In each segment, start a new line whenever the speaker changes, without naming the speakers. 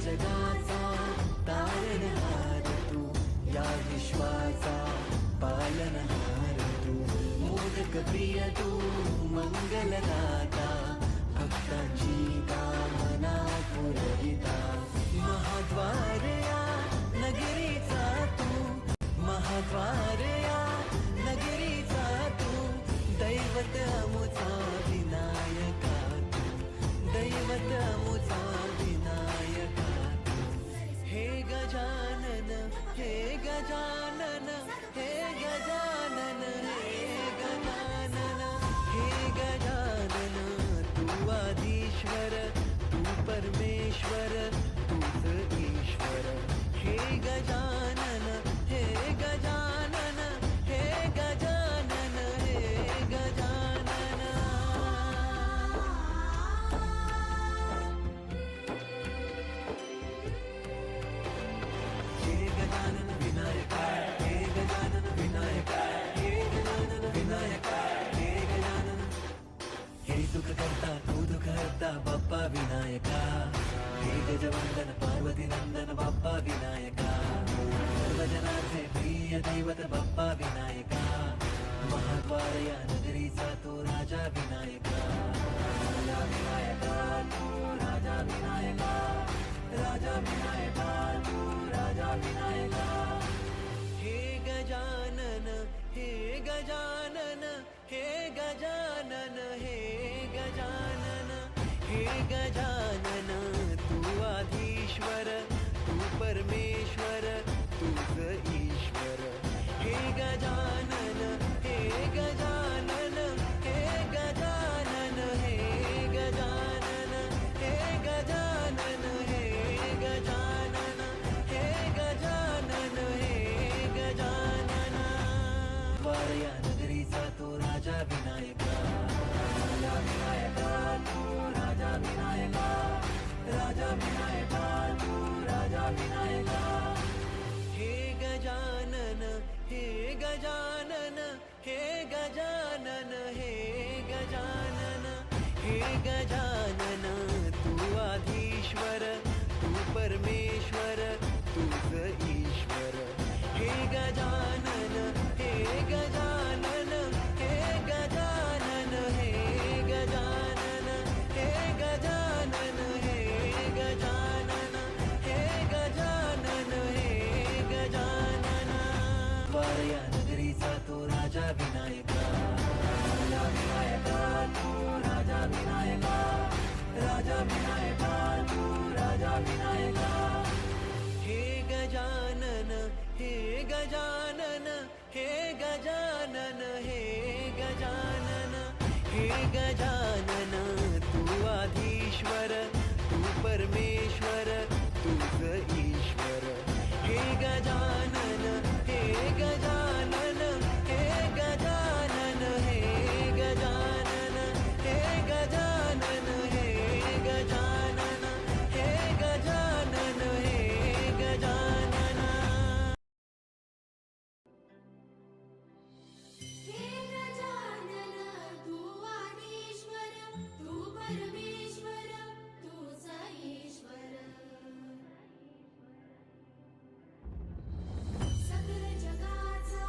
जगाचा तारणहार तू, या विश्वाचा पालनहार तू, मोदक प्रिय तू, मंगलदाता, भक्तांची कामना पुरविता, महाद्वार या नगरीचा तू, महाद्वार या नगरीचा तू, दैवत अमुचा विनायका तू, दैवत अमुचा विनायका तू, हे गजानन, हे गजानन, हे गजानन, हे गजानन, हे गजानन, तू आदिश्वर, तू परमेश्वर, तूच ईश्वर, हे गजानन, हे गजानन, हे गजानन, हे गजानन. हे गजानन विनायका, हे गजानन विनायका, हे गजानन विनायका, हे गजानन. हे सुख करता तू दुःख हरता बाप्पा विनायका, हे गजवंदन पार्वती नंदन बाप्पा विनायका, सर्वजनाचे प्रिय दैवत बाप्पा विनायका, महाद्वार या नगरीचा तो राजा विनायका, राजा विनायका तू, राजा विनायका, राजा विनायका तू, राजा विनायका. हे गजानन, हे गजानन, हे गजानन, हे गजानन, हे गजानन, तू आधीश्वर, तू परमेश्वर, तूच ईश्वर, हे गजानन, हे गजानन, हे गजानन, हे गजानन, हे गजानन, हे गजानन, हे गजानन, हे गजानन. वारया नगरीचा तो राजा विनायका, राजा विनायका तू, राजा विनायका, राजा विनायका तू, राजा विनायका. हे गजानन, हे गजानन, हे गजानन, हे गजानन, हे गजानन, तू आधीश्वर, तू परमेश्वर, तूच ईश्वर, हे गजानन, हे गजानन, हे गजानन, हे गजानन, हे गजानन, हे गजानन, हे गजानन, हे गजानन. वारया नगरीचा तो राजा विनायका, राजा विनायका तू, राजा विनायका, राजा विनायका तू, राजा विनायका. हे गजानन, हे गजानन, हे गजानन, हे गजानन, हे गजानन, तू आधीश्वर, तू परमेश्वर, तूच ईश्वर, हे गजानन, हे गजानन, हे गजानन, हे गजानन, हे गजानन, हे गजानन, हे गजानन, हे गजानन.
हे गजानन, तू आदिश्वर, तू परमेश्वर, तूच ईश्वर, सकल जगाचा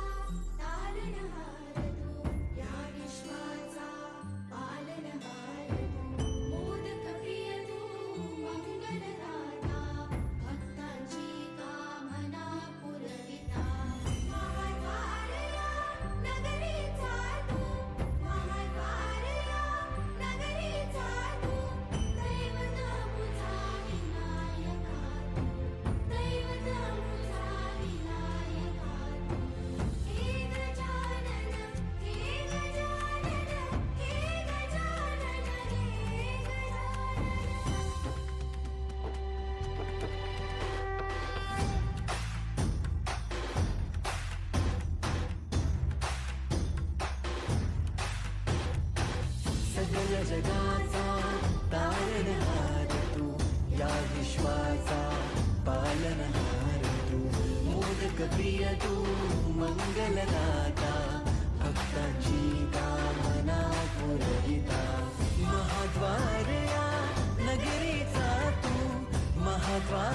तारणहार तू, या विश्वाचा पालनहार तू, मोदक प्रिय तू, मंगलदाता, भक्तांची कामना पुरविता, महाद्वार या नगरीचा तू, महाद्वार या नगरीचा तू, दैवत अमुचा विनायका तू, दैवत अमुचा विनायका तू. हे गजानन, हे गजानन, हे गजानन, हे
सगळ्या जगाचा तारणहार तू, या विश्वाचा पालनहार तू, मोदक प्रिय तू, मंगलदाता, भक्तांची कामना पुरविता, महाद्वार या नगरीचा तू, महाद्वार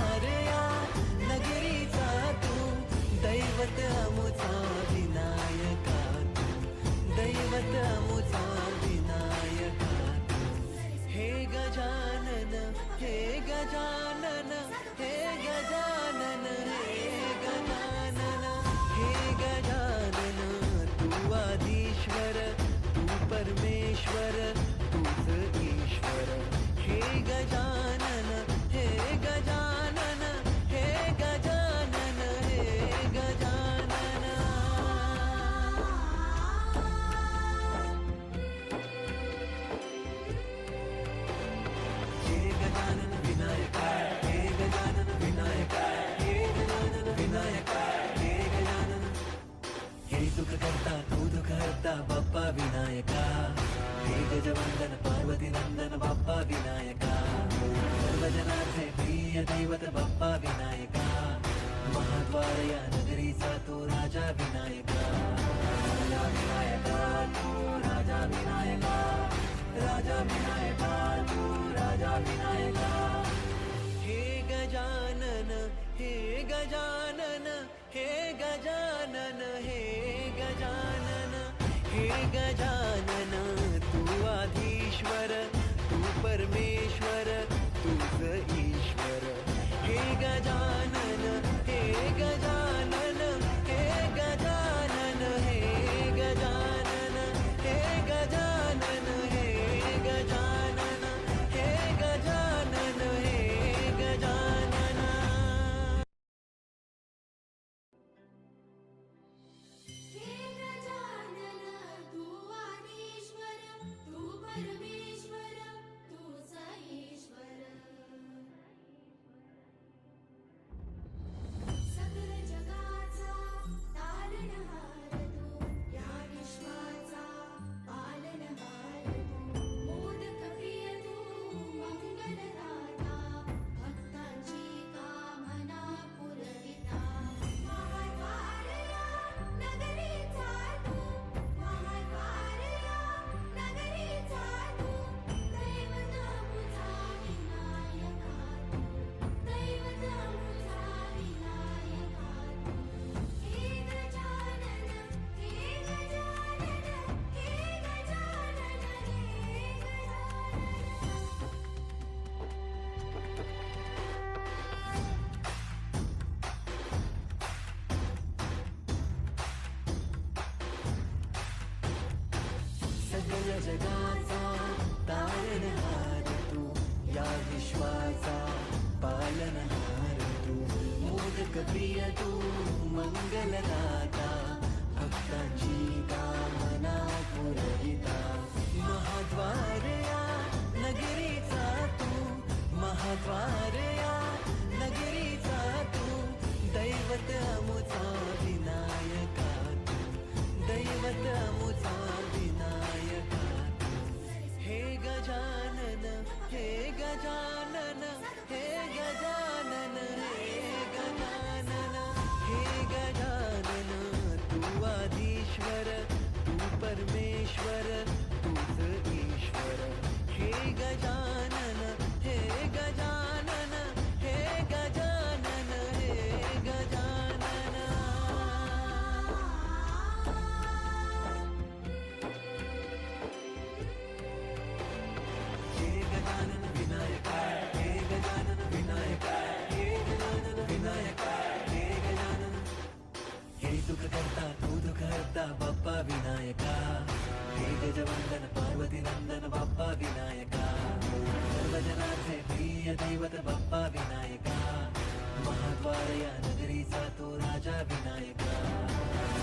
विनायका हे गजवंदन पार्वती नंदन बाप्पा विनायका सर्वजनांचे प्रिय दैवत बाप्पा विनायका महाद्वार या नगरीचा तो राजा विनायका राजा विनायका तू राजा विनायका राजा विनायका तू राजा विनायका हे गजानन हे गजानन हे गजानन हे गजानन हे गजानन तू आधीश्वर तू परमेश्वर तूच ईश्वर हे गजानन हे गजानन हे गजानन हे गजानन हे गजानन हे गजानन हे गजानन हे गजानन
हे गजानन तू आदिश्वर तू परमेश्वर तूच ईश्वर सकल जगाचा तारणहार तू या विश्वाचा पालनहार तू मोदक प्रिय तू मंगलदाता भक्तांची कामना पुरविता महाद्वारया नगरीचा तू महाद्वारया नगरीचा तू दैवत मुझा विनायका तू दैवत मुझा विनायका तू हे गजानन हे गजानन हे गजानन हे गजानन
सगळ्या जगाचा तारणहार तू या विश्वाचा पालनहार तू मोदक प्रिय तू मंगलदाता भक्तांची कामना पुरविता महाद्वार या नगरीचा तू महाद्वार या नगरीचा तू दैवत अमुचा विनायका तू दैवत अमुचा विनायका तू हे गजानन हे गजानन हे गजानन हे गजानन हे गजानन तू आधीश्वर तू परमेश्वर तूच ईश्वर हे गजानन हे गजानन हे गजानन हे गजानन हे गजानन विनायका हे गजानन विनायका हे गजानन विनायका हे गजानन हे सुख करता तू दुःख हरता बाप्पा विनायका हे गजवंदन पार्वती नंदन बाप्पा विनायका सर्वजनांचे प्रिय दैवत बाप्पा विनायका महाद्वार या नगरीचा तो राजा विनायका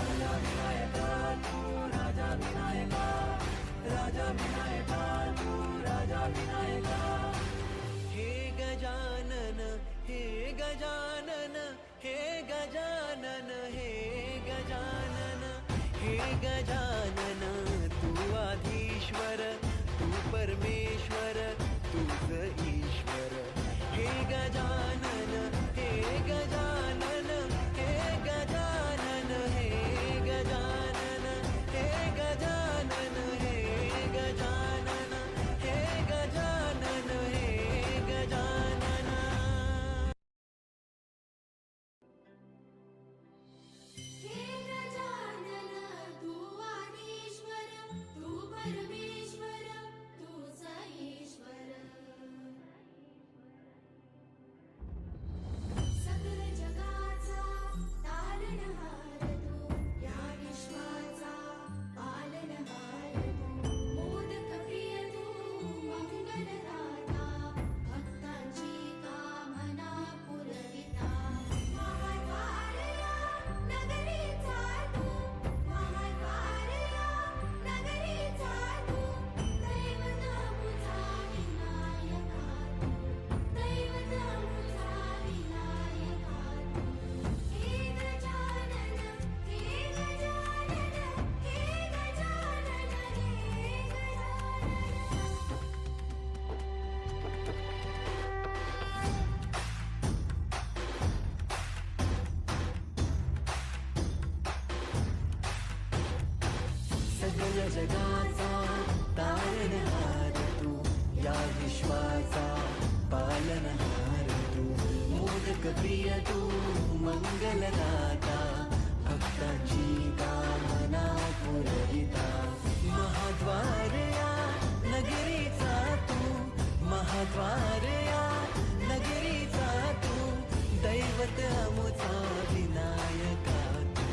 राजा विनायका तू राजा विनायका राजा विनायका तू राजा विनायका हे गजानन हे गजानन हे गजानन हे गजानन हे गजानन तू आधीश्वर तू परमेश्वर तूच ईश्वर हे गजानन हे गजानन हे गजानन हे गजानन हे गजानन हे गजानन हे गजानन हे गजानन
हे गजानन तू
जगाचा तारणहार तू, या विश्वाचा पालनहार तू, मोदक प्रिय तू मंगलदाता, भक्तांची कामना पुरविता, महाद्वार या नगरीचा तू, महाद्वार या नगरीचा तू, दैवत अमुचा विनायका तू,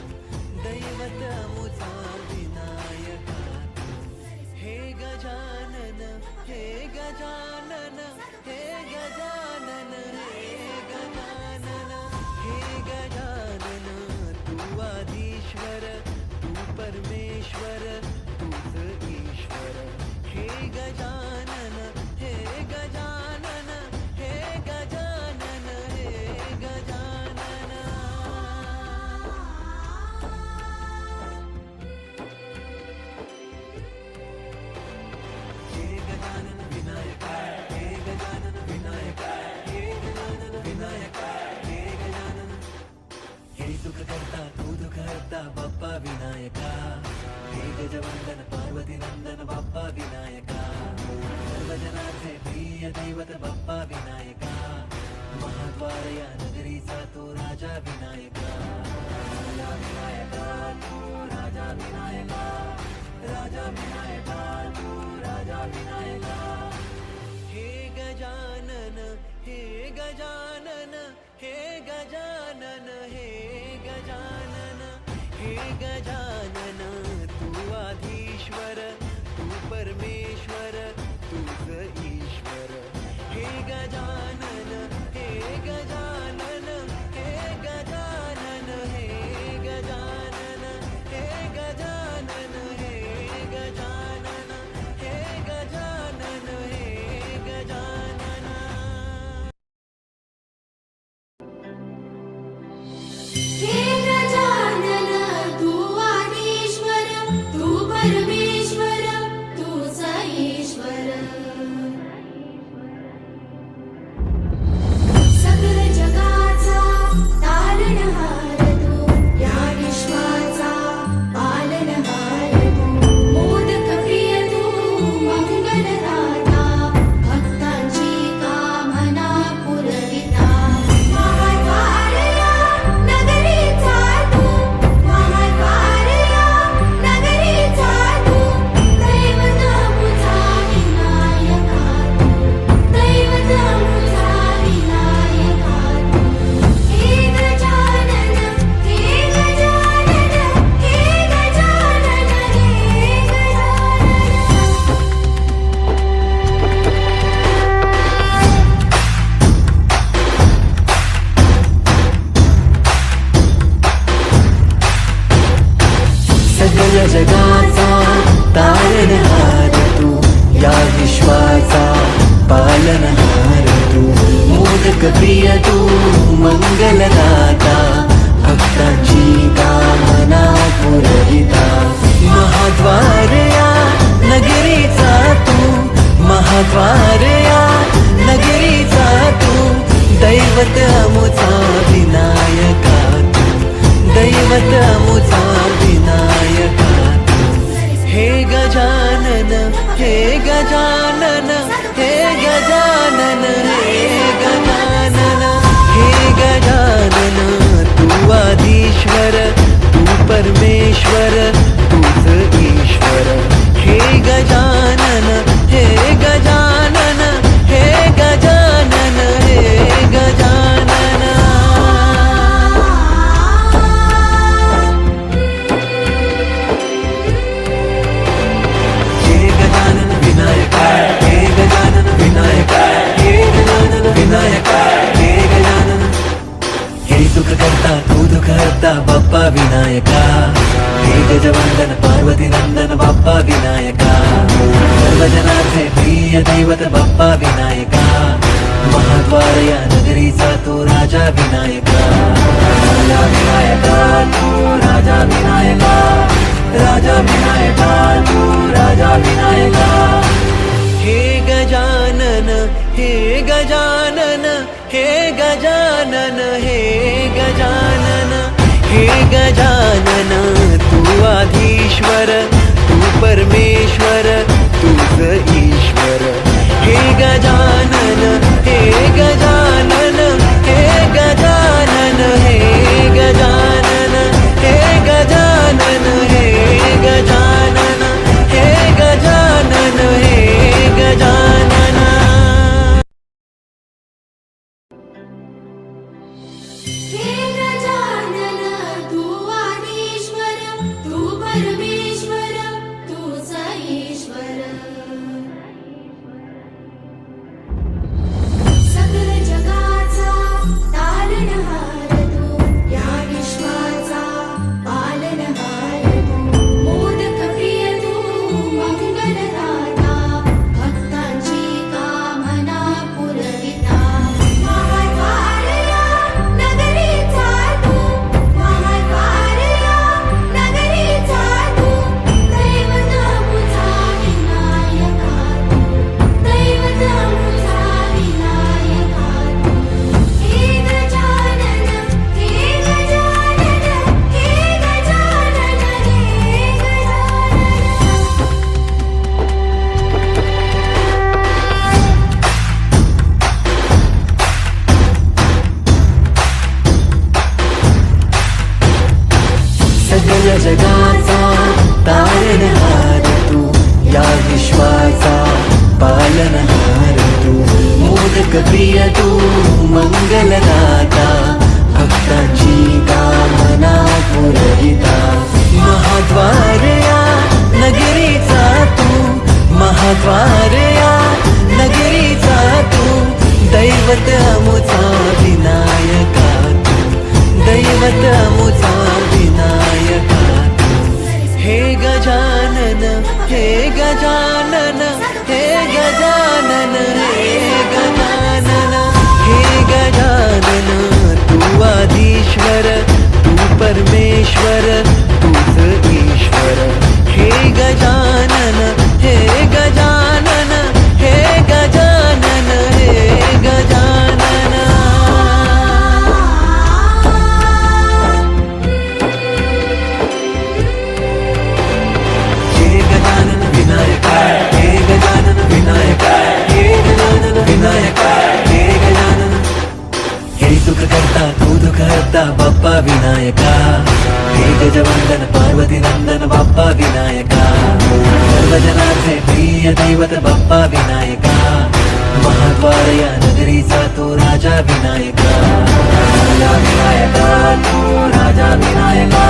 दैवत अमुचा विनायका तू, हे गजानन हे गजानन हे गजानन हे गजानन हे गजानन, तू आदिश्वर तू परमेश्वर तूच ईश्वर, हे गजानन हे गजानन हे गजानन हे गजानन. हे गजानन विनायका, हे गजानन विनायका, हे गजानन विनायका, हे गजानन. हे सुख करता तू दुःख हरता बाप्पा विनायका, हे गजवंदन पार्वती नंदन बाप्पा विनायका, सर्वजनाचे प्रिय दैवत बाप्पा विनायका, महाद्वार या नगरीचा तो राजा विनायका, राजा विनायका तू राजा विनायका, राजा विनायका तू राजा विनायका. हे गजानन हे गजानन हे गजानन हे गजानन हे गजानन, तू आधीश्वर तू परमेश्वर तूच ईश्वर, हे गजानन हे गजानन हे गजानन हे गजानन हे गजानन हे गजानन हे गजानन हे गजानन.
हे गजानन तू आदिश्वर तू परमेश्वर तूच ईश्वर, सकल जगाचा तारणहार तू, या विश्वाचा पालनहार तू, मोदक प्रिय तू मंगलदाता, भक्तांची कामना पुरविता, महाद्वार या नगरीचा तू, महाद्वार या नगरीचा तू, दैवत अमुचा विनायका तू, दैवत अमुचा विनायका तू, हे गजानन हे गजानन हे गजानन हे
सकल जगाचा तारणहार तू, या विश्वाचा पालनहार तू, मोदक प्रिय तू मंगलदाता, भक्तांची कामना पुरविता, महाद्वार या नगरीचा तू, महाद्वार या नगरीचा तू, दैवत अमुचा विनायका तू, दैवत अमुचा विनायका तू, हे गजानन हे गजानन हे गजानन हे गजानन हे गजानन, तू आदिश्वर तू परमेश्वर तूच ईश्वर, हे गजानन हे गजानन हे गजानन हे गजानन. हे गजानन विनायका, हे गजानन विनायका, हे गजानन विनायका, हे गजानन. हे सुख करता तू दुःख हरता बाप्पा विनायका, हे गजवंदन पार्वती नंदन बाप्पा विनायका, सर्वजनाचे प्रिय दैवत बाप्पा विनायका, महाद्वार या नगरीचा तो राजा विनायका, राजा विनायका तू राजा विनायका, राजा विनायका तू राजा विनायका. हे गजानन हे गजानन हे गजानन हे गजानन हे गजानन, तू आधीश्वर तू परमेश्वर तूच ईश्वर. हे गजानन हे गजानन हे गजानन हे गजानन हे गजानन हे गजानन हे गजानन हे गजानन.
हे गजानन तू आदिश्वर तू परमेश्वर तूच ईश्वर. सकल जगाचा तारणहार तू या विश्वाचा पालनहार तू. मोदक प्रिय तू मंगलदाता भक्तांची कामना पुरविता. महाद्वारया नगरीचा तू महाद्वारया नगरीचा तू. दैवत मुझा विनायका तू दैवत मुझा विनायका तू. हे गजानन हे गजानन हे गजानन हे गजानन.
सगळ्या जगाचा तारणहार तू या विश्वाचा पालनहार तू. मोदक प्रिय तू मंगलदाता भक्तांची कामना पुरविता. महाद्वारया नगरीचा तू महाद्वारया नगरीचा तू. दैवत अमुचा विनायका तू दैवत अमुचा विनायका तू. हे गजानन हे गजानन हे गजानन हे गजानन हे गजानन तू आदिश्वर तू परमेश्वर तूच ईश्वर. हे गजानन हे गजानन हे गजानन हे गजानन. हे गजानन विनायका हे गजानन विनायका हे गजानन विनायका हे गजानन. हे सुख करता तू दुःख हरता बाप्पा विनायका. हे गजवंदन पार्वती नंदन बाप्पा विनायका. सर्वजनाचे प्रिय दैवत बाप्पा विनायका. महाद्वारया नगरीचा तो राजा विनायका. राजा विनायका तू राजा विनायका.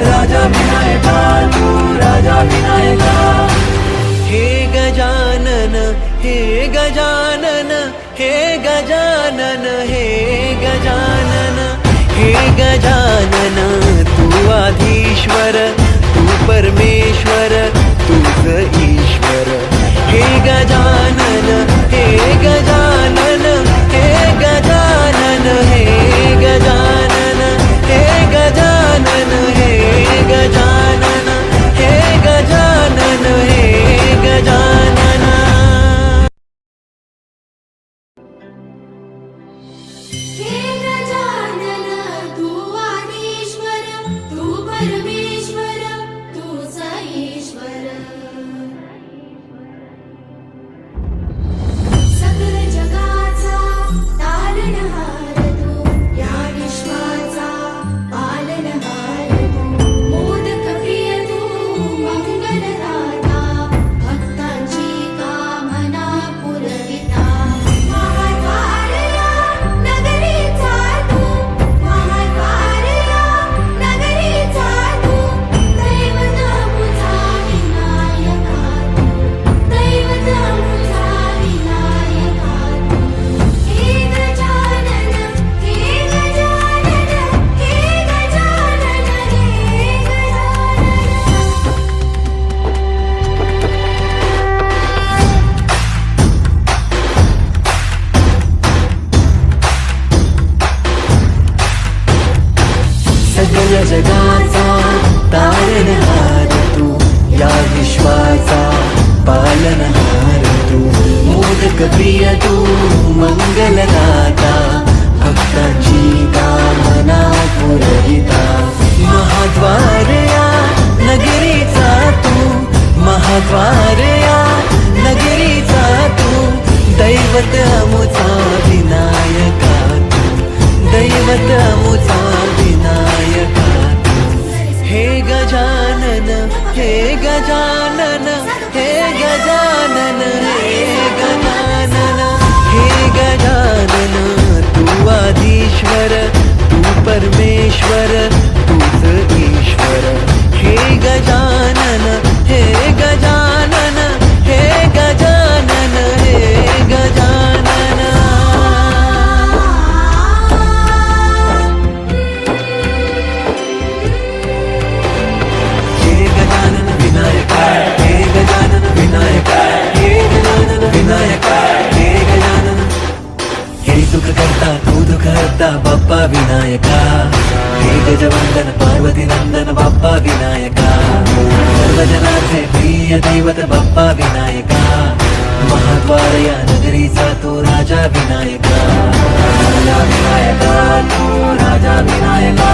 राजा विनायका तू राजा विनायका. हे गजानन हे गजानन हे गजानन हे गजानन हे गजानन तू आदिश्वर तू परमेश्वर तूच ईश्वर. हे गजानन हे गजानन हे गजानन हे गजानन हे गजानन हे गजानन हे गजानन हे गजानन.
हे गजानन तू आदिश्वर तू परमेश्वर तूच ईश्वर. सकल जगाचा तारणहार तू या विश्वाचा पालनहार तू. मोदक प्रिय तू मंगलदाता भक्तांची कामना पुरविता. महाद्वारया नगरीचा तू महाद्वारया नगरीचा तू. दैवत मुझा विनायका तू दैवत मुझा विनायका तू. हे गजानन हे गजानन हे गजानन हे गजानन.
सगळ्या जगाचा तारणहार तू या विश्वाचा पालनहार तू. मोदक प्रिय तू मंगलदाता भक्तांची कामना पुरविता. महाद्वारया नगरीचा तू महाद्वार या नगरीचा तू दैवत अमुचा विनायका तू दैवत अमुचा विनायका तू हे गजानन हे गजानन हे गजानन हे गजानन हे गजानन तू आधीश्वर तू परमेश्वर तूच ईश्वर हे गजानन हे गजानन हे गजानन हे गजानन हे गजानन विनायका हे गजानन विनायका हे गजानन विनायका हे गजानन हे सुख करता तू दुःख हरता बाप्पा विनायका हे गजवंदन पार्वती नंदन बाप्पा विनायका सर्वजनाचे प्रिय दैवत बाप्पा विनायका महाद्वार या नगरीचा तो राजा विनायका राजा विनायका तू राजा विनायका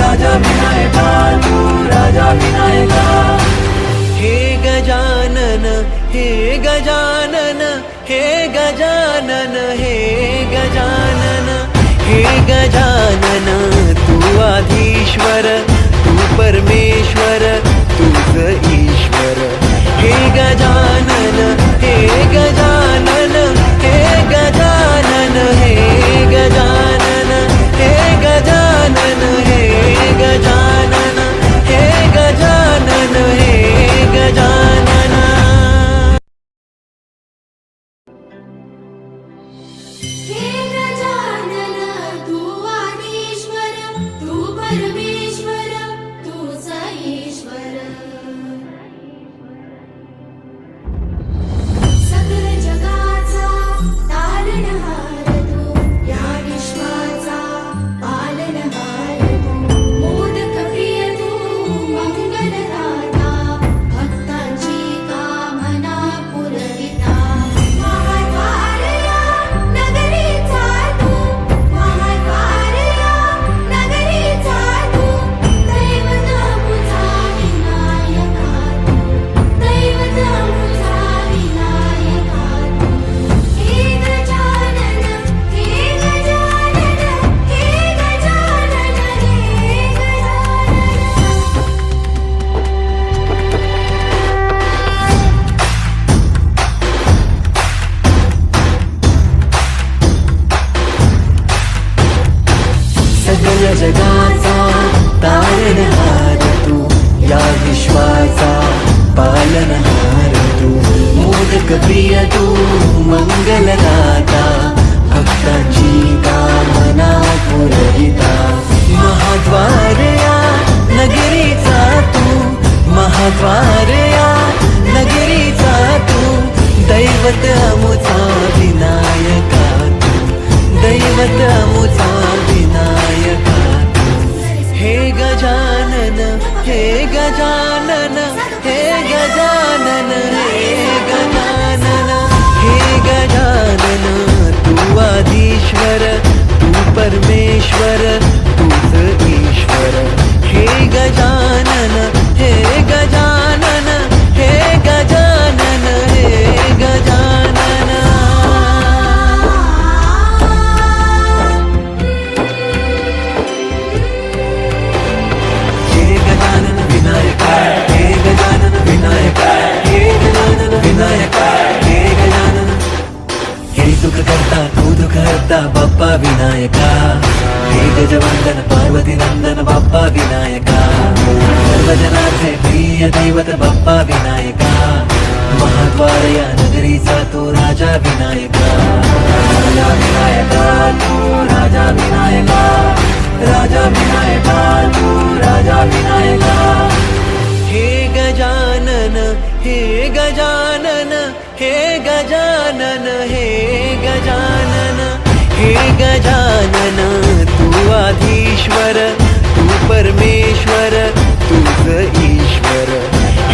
राजा विनायका तू राजा विनायका हे गजानन हे गजानन हे गजानन हे गजानन हे गजानन तू आधीश्वर तू परमेश्वर तूच ईश्वर हे गजानन हे गजानन हे गजानन हे गजानन हे गजानन हे गजानन हे गजानन हे गजानन
हे गजानन तू आदिश्वर तू परमेश्वर तूच ईश्वर सकल जगाचा तारणहार तू या विश्वाचा पालनहार तू मोदक प्रिय तू मंगलदाता भक्तांची कामना पुरविता महाद्वार या नगरीचा तू महाद्वार या नगरीचा तू दैवत अमुचा विनायका तू दैवत अमुचा विनायका तू हे गजानन हे गजानन हे गजानन हे गजानन
सगळ्या जगाचा तारणहार तू या विश्वाचा पालनहार तू मोदक प्रिय तू मंगलदाता भक्तांची कामना पुरविता महाद्वार या नगरीचा तू महाद्वार या नगरीचा तू दैवत अमुचा विनायका तू दैवत अमुचा विनायका हे गजानन हे गजानन हे गजानन हे गजानन हे गजानन तू आधीश्वर तू परमेश्वर तूच ईश्वर हे गजानन हे गजानन हे गजानन हे गजानन हे गजानन विनायका हे गजानन विनायका हे गजानन विनायका हे गजानन हे सुख करता तू दुःख हरता बाप्पा विनायका हे गजवंदन पार्वती नंदन बाप्पा विनायका सर्वजनाचे प्रिय दैवत बाप्पा विनायका महाद्वार या नगरीचा तो राजा विनायका राजा विनायका तू राजा विनायका राजा विनायका तू राजा विनायका हे गजानन हे गजानन हे गजानन हे गजानन हे गजानन तू आधीश्वर तू परमेश्वर तूच ईश्वर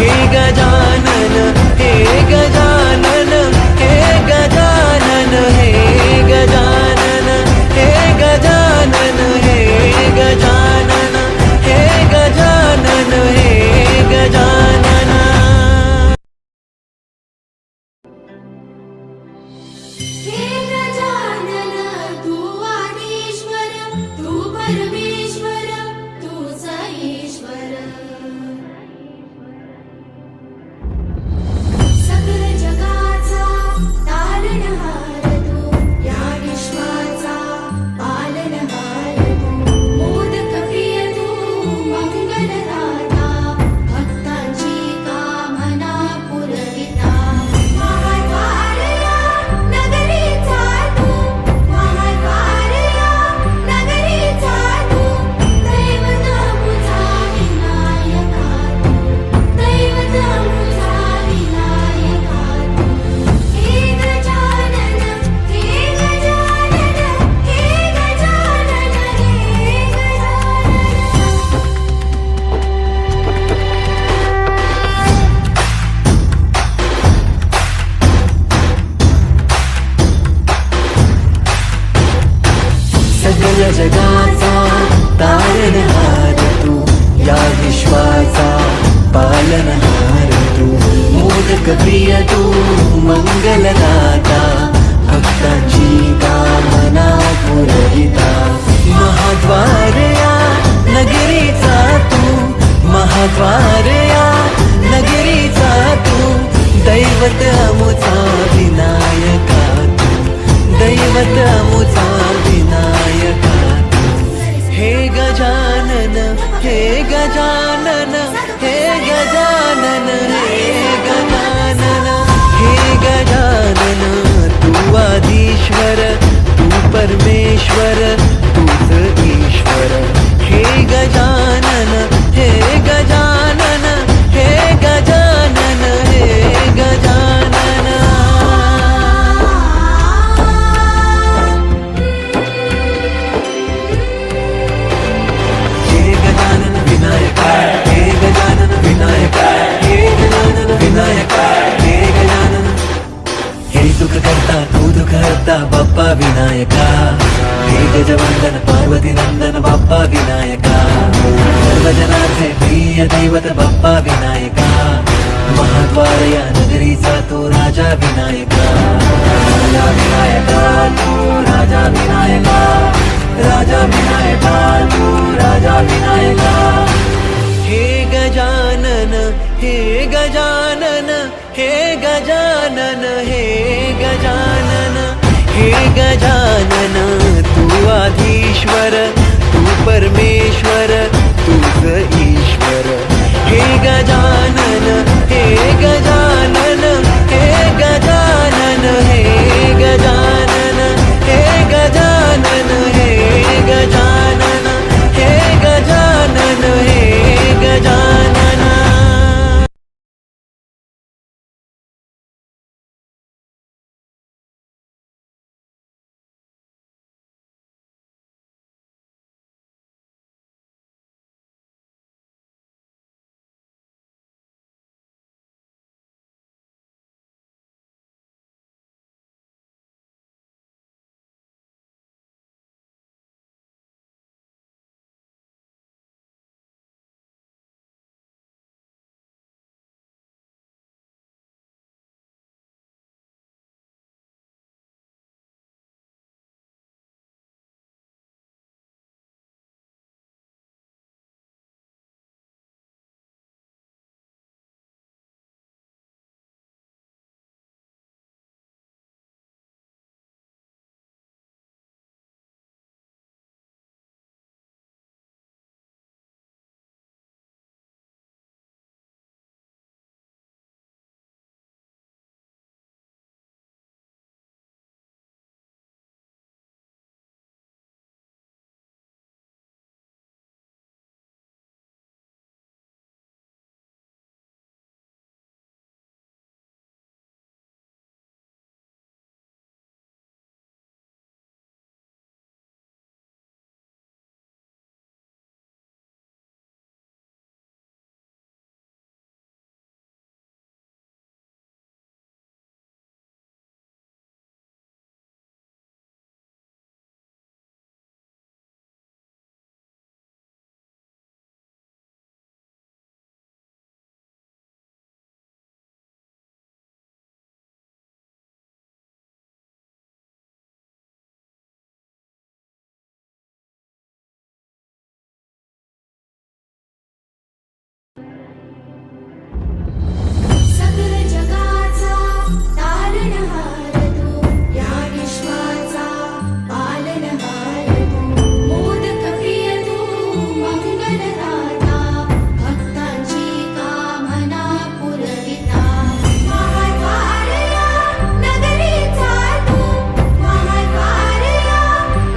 हे गजानन हे गजानन हे गजानन हे गजानन हे गजानन हे गजानन हे गजानन हे गजानन मोदक प्रिय तू मंगलदाता भक्तांची कामना पुरविता महाद्वार या नगरीचा तू महाद्वार या नगरीचा तू दैवत अमुचा विनायका तू दैवत अमुचा विनायका तू हे गजानन हे गजानन हे गजानन हे गजानन हे गजानन तू आदिश्वर तू परमेश्वर तूच ईश्वर हे गजानन हे गजानन हे गजानन हे गजानन हे गजानन विनायक हे गजानन विनायक हे गजानन विनायक हे गजानन हे सुख करता तू दुःख हरता बाप्पा विनायका हे गजवंदन पार्वती नंदन बाप्पा विनायका सर्वजनाचे प्रिय दैवत बाप्पा विनायका महाद्वार या नगरीचा तो राजा विनायका राजा विनायका तू राजा विनायका राजा विनायका तू राजा विनायका हे गजानन हे गजानन हे गजानन हे गजानन हे गजानन तू आधीश्वर तू परमेश्वर तूच ईश्वर हे गजानन हे गजानन हे गजानन हे गजानन हे गजानन हे गजानन हे गजानन हे गजानन
सकल जगाचा तारणहार तू या विश्वाचा पालनहार तू मोदक प्रिय तू मंगलदाता भक्तांची कामना पुरविता महाद्वार या नगरीचा तू महाद्वार या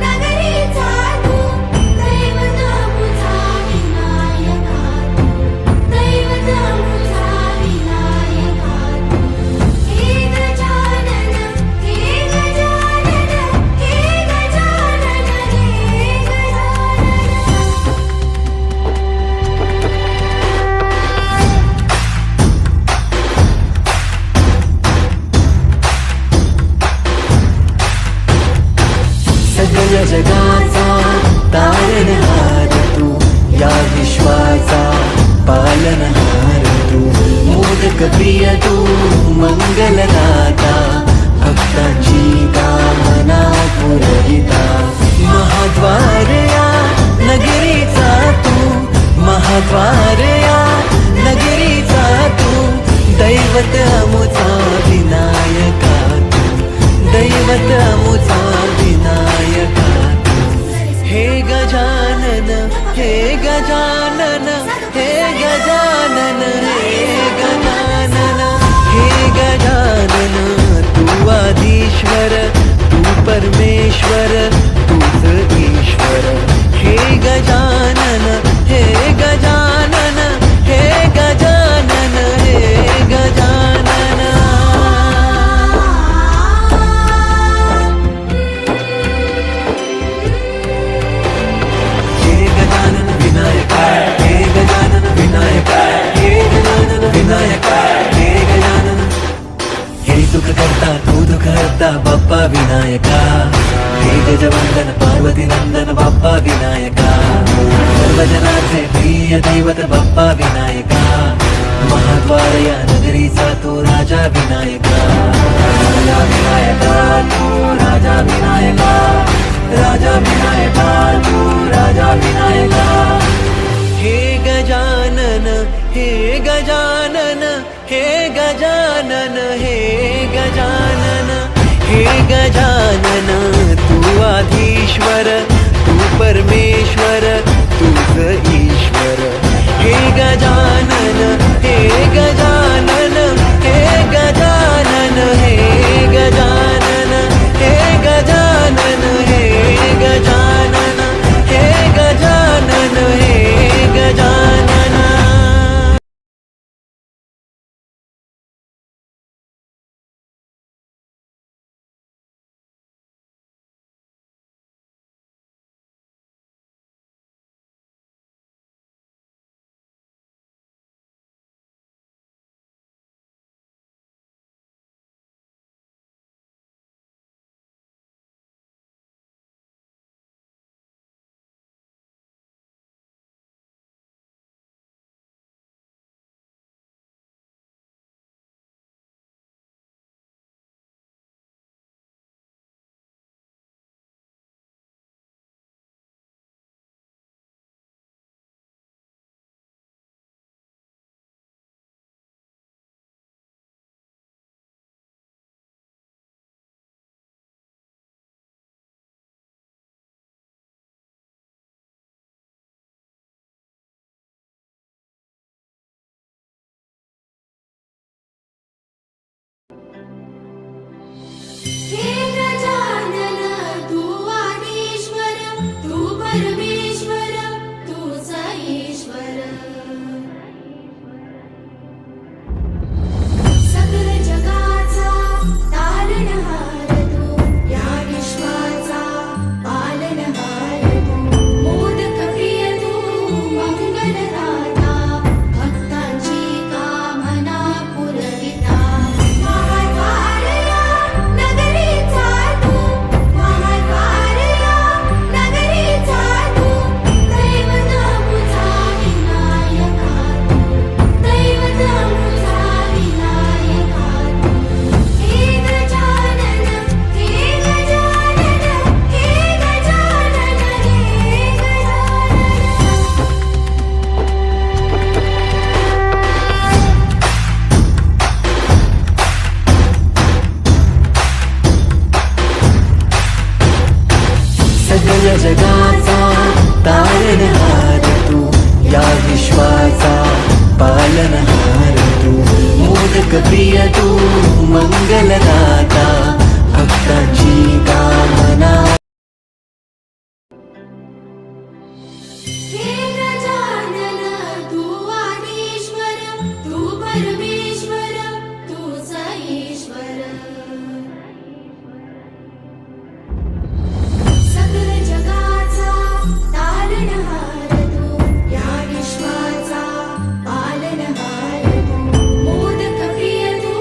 नगरीचा तू दैवत अमुचा विनायका तू दैवत अमुचा विनायका तू हे गजानन हे गजानन हे गजानन हे गजानन
सगळ जगाचा तारणहार तू या विश्वाचा पालनहार तू मोदक मोदक प्रिय तू मंगलदाता भक्तांची कामना पुरविता महाद्वार या नगरीचा तू महाद्वार या नगरीचा तू दैवत अमुचा विनायका तू दैवत अमुचा विनायका हे गजानन हे गजानन हे गजानन हे गजानन हे गजानन तू आदिश्वर तू परमेश्वर तूच ईश्वर हे गजानन हे गजानन हे गजानन हे गजानन हे गजानन विनायक हे गजानन विनायक हे गजानन विनायक हे गजानन हे सुख करता तू दुःख हरता बाप्पा विनायका हे गजवंदन पार्वती नंदन बाप्पा विनायका सर्वजनाचे प्रिय दैवत बाप्पा विनायका महाद्वार या नगरीचा तू राजा विनायका राजा विनायका तू राजा विनायका राजा विनायका तू राजा विनायका हे गजानन हे गजानन हे गजानन हे गजानन हे गजानन तू आधीश्वर तू परमेश्वर तूच ईश्वर हे गजानन हे गजानन हे गजानन हे गजानन हे गजानन हे गजानन हे गजानन हे गजानन
हे गजानन तू आदिश्वर तू परमेश्वर तूच ईश्वर सकल जगाचा तारणहार तू या विश्वाचा पालनहार तू मोदक प्रिय तू मंगलदाता भक्तांची कामना पुरविता महाद्वार या नगरीचा तू महाद्वार या नगरीचा तू दैवत अमुचा विनायका तू दैवत अमुचा विनायका तू हे गजानन हे गजानन हे गजानन हे गजानन
सगळ जगाचा तारणहार तू या विश्वाचा पालनहार तू मोदक प्रिय तू मंगलदाता भक्तांची कामना
हे गजानन तू आदिश्वर तू परमेश्वर तूच ईश्वर सकल जगाचा तारणहार तू या विश्वाचा पालनहार तू मोदक प्रिय तू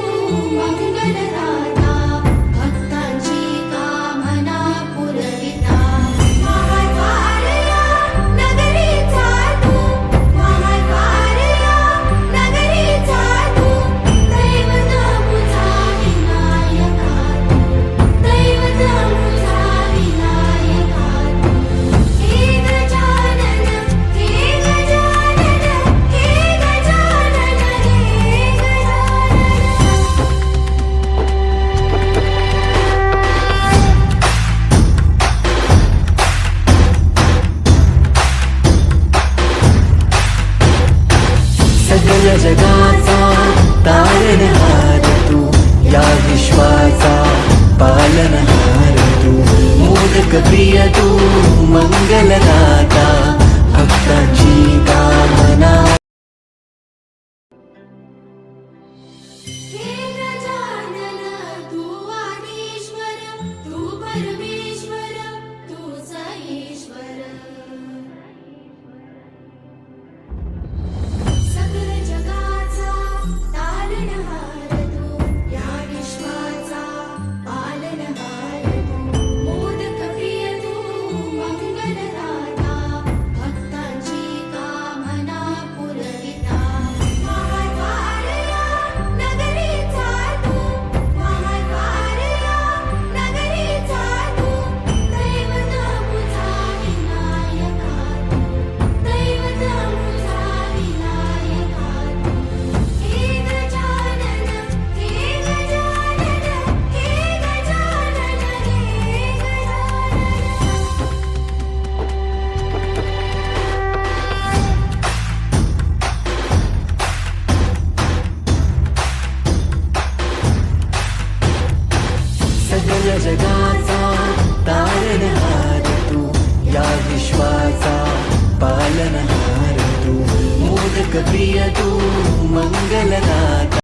मंगलदाता
मोदक प्रिय तू मंगलदाता भक्तांची कामना
हे गजानन तू आदिश्वर तू परमेश्वर तूच ईश्वर सकल जगाचा तारणहार तू या विश्वाचा पालनहार तू मोदक प्रिय तू मंगलदाता भक्तांची कामना पुरविता महाद्वारया नगरीचा तू महाद्वारया नगरीचा तू दैवत मुझा विनायका तू दैवत मुझा विनायका तू हे गजानन हे गजानन हे गजानन हे गजानन
सकल जगाचा तारणहार तू या विश्वाचा पालनहार तू मोदक प्रिय तू मंगलदाता